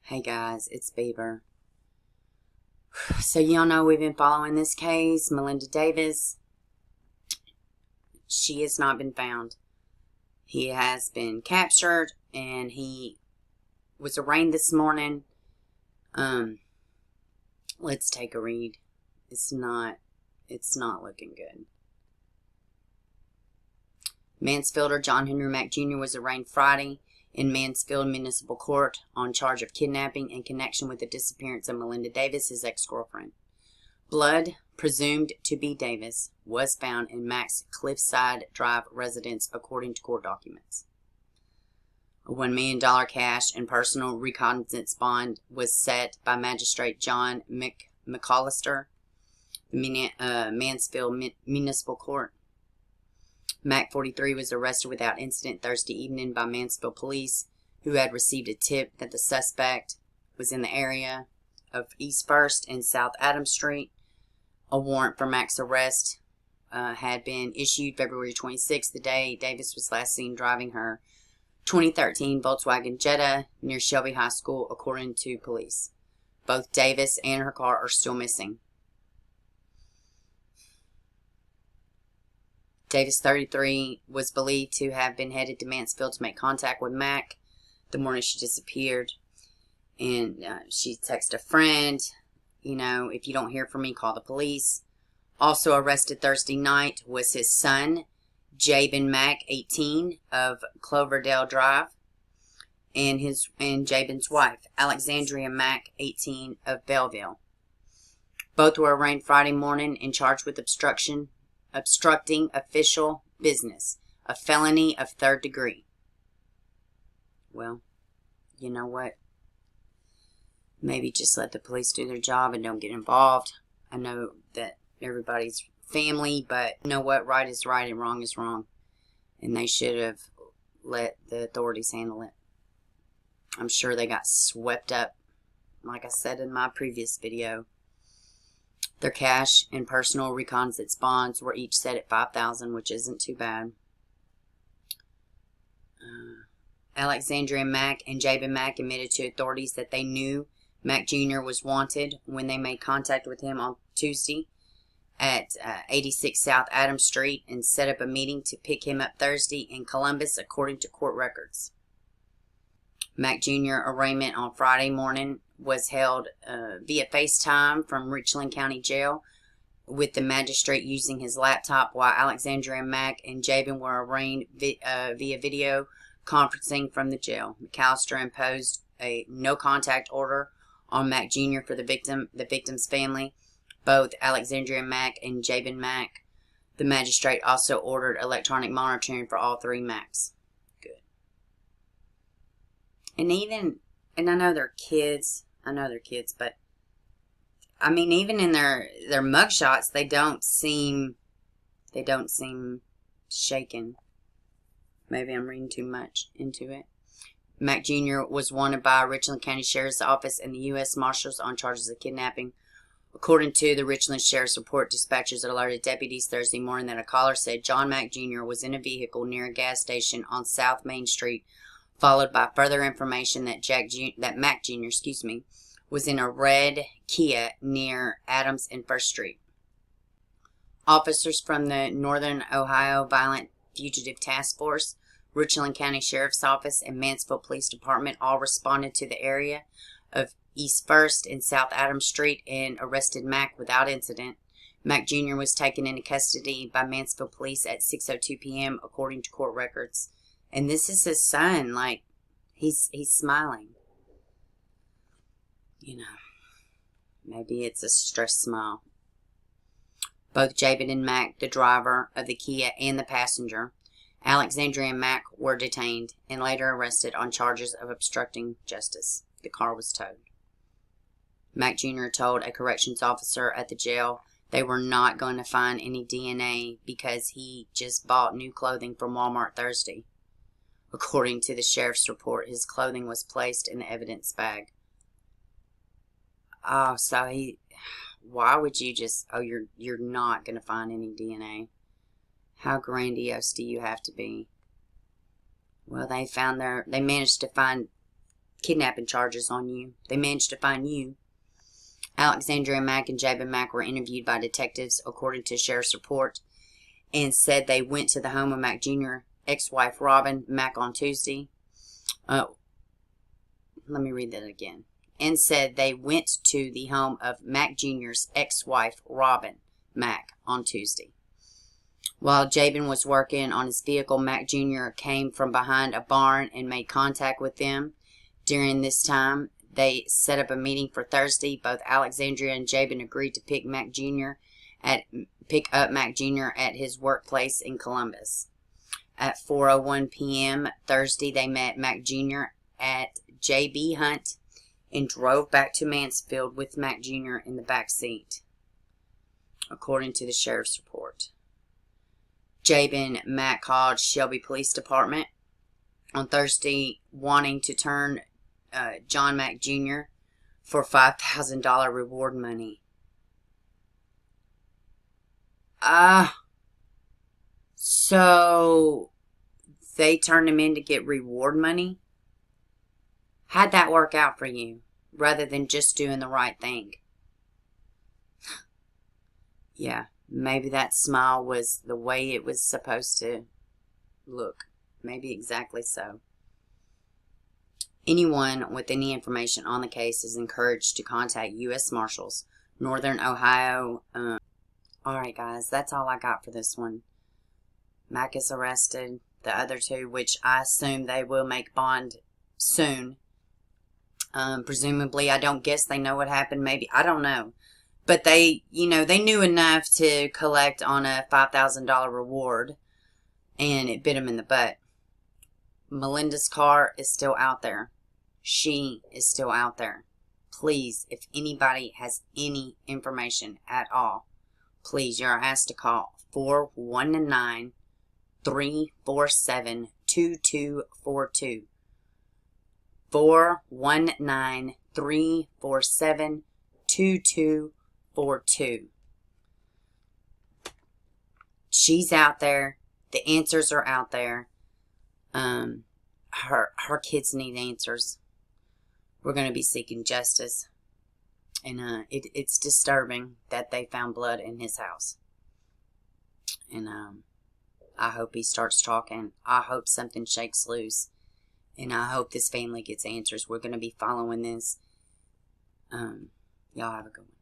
Hey guys, it's Beaver. So y'all know we've been following this case, Melinda Davis. She has not been found. He has been captured and he was arraigned this morning. Let's take a read. It's not looking good. Mansfielder John Henry Mack Jr. was arraigned Friday in Mansfield Municipal Court on charge of kidnapping in connection with the disappearance of Melinda Davis, his ex-girlfriend. Blood, presumed to be Davis, was found in Mack's Cliffside Drive residence, according to court documents. A $1 million cash and personal recognizance bond was set by Magistrate John McCollister, Mansfield Municipal Court. Mack, 43, was arrested without incident Thursday evening by Mansfield police, who had received a tip that the suspect was in the area of East 1st and South Adams Street. A warrant for Mack's arrest had been issued February 26th, the day Davis was last seen driving her 2013 Volkswagen Jetta near Shelby High School, according to police. Both Davis and her car are still missing. Davis, 33, was believed to have been headed to Mansfield to make contact with Mack the morning she disappeared. And she texted a friend, if you don't hear from me, call the police. Also arrested Thursday night was his son, Jabin Mack, 18, of Cloverdale Drive, and Jabin's wife, Alexandria Mack, 18, of Belleville. Both were arraigned Friday morning and charged with obstructing official business, a felony of 3rd degree. Well, you know what? Maybe just let the police do their job and don't get involved. I know that everybody's family, but you know what? Right is right and wrong is wrong. And they should have let the authorities handle it. I'm sure they got swept up, like I said in my previous video. Their cash and personal recognizance bonds were each set at $5,000, which isn't too bad. Alexandria Mack and Jabin Mack admitted to authorities that they knew Mack Jr. was wanted when they made contact with him on Tuesday at 86 South Adams Street and set up a meeting to pick him up Thursday in Columbus, according to court records. Mack Jr. arraignment on Friday morning was held via FaceTime from Richland County Jail, with the magistrate using his laptop, while Alexandria Mack and Jabin were arraigned via video conferencing from the jail. McCollister imposed a no-contact order on Mack Jr. for the victim's family, both Alexandria Mack and Jabin Mack. The magistrate also ordered electronic monitoring for all 3 Macks. Good. And I know they're kids. But I mean, even in their mugshots, they don't seem shaken. Maybe I'm reading too much into it. Mack Jr. was wanted by Richland County Sheriff's Office and the U.S. Marshals on charges of kidnapping. According to the Richland Sheriff's report, dispatchers alerted deputies Thursday morning that a caller said John Mack Jr. was in a vehicle near a gas station on South Main Street, followed by further information that Mack Jr. was in a red Kia near Adams and 1st Street. Officers from the Northern Ohio Violent Fugitive Task Force, Richland County Sheriff's Office, and Mansfield Police Department all responded to the area of East 1st and South Adams Street and arrested Mack without incident. Mack Jr. was taken into custody by Mansfield Police at 6:02 p.m., according to court records. And this is his son. Like, he's smiling. Maybe it's a stressed smile. Both Jabin and Mack, the driver of the Kia and the passenger, Alexandria and Mack, were detained and later arrested on charges of obstructing justice. The car was towed. Mack Jr. told a corrections officer at the jail they were not going to find any DNA because he just bought new clothing from Walmart Thursday. According to the sheriff's report, his clothing was placed in the evidence bag. Oh, so why would you just, you're not going to find any DNA? How grandiose do you have to be? Well, they managed to find kidnapping charges on you. They managed to find you. Alexandria Mack and Jabin Mack were interviewed by detectives, according to sheriff's report, and said they went to the home of Mack Jr. ex-wife Robin Mack on Tuesday. Let me read that again. And said they went to the home of Mack Jr.'s ex-wife Robin Mack on Tuesday. While Jabin was working on his vehicle, Mack Jr. came from behind a barn and made contact with them. During this time, they set up a meeting for Thursday. Both Alexandria and Jabin agreed to pick up Mack Jr. at his workplace in Columbus. At 4:01 p.m. Thursday, they met Mack Jr. at J.B. Hunt and drove back to Mansfield with Mack Jr. in the back seat, according to the sheriff's report. Jabin Mack called Shelby Police Department on Thursday wanting to turn John Mack Jr. for $5,000 reward money. So they turned him in to get reward money? How'd that work out for you, rather than just doing the right thing? Yeah, maybe that smile was the way it was supposed to look. Maybe exactly so. Anyone with any information on the case is encouraged to contact U.S. Marshals, Northern Ohio. Alright guys, that's all I got for this one. Mack is arrested. The other two, which I assume they will make bond soon. Presumably, I don't guess they know what happened. Maybe, I don't know. But they knew enough to collect on a $5,000 reward. And it bit them in the butt. Melinda's car is still out there. She is still out there. Please, if anybody has any information at all, please, you're asked to call 419-347-2242. 419-347-2242. She's out there. The answers are out there. Her kids need answers. We're going to be seeking justice. And it's disturbing that they found blood in his house. And I hope he starts talking. I hope something shakes loose. And I hope this family gets answers. We're going to be following this. Y'all have a good one.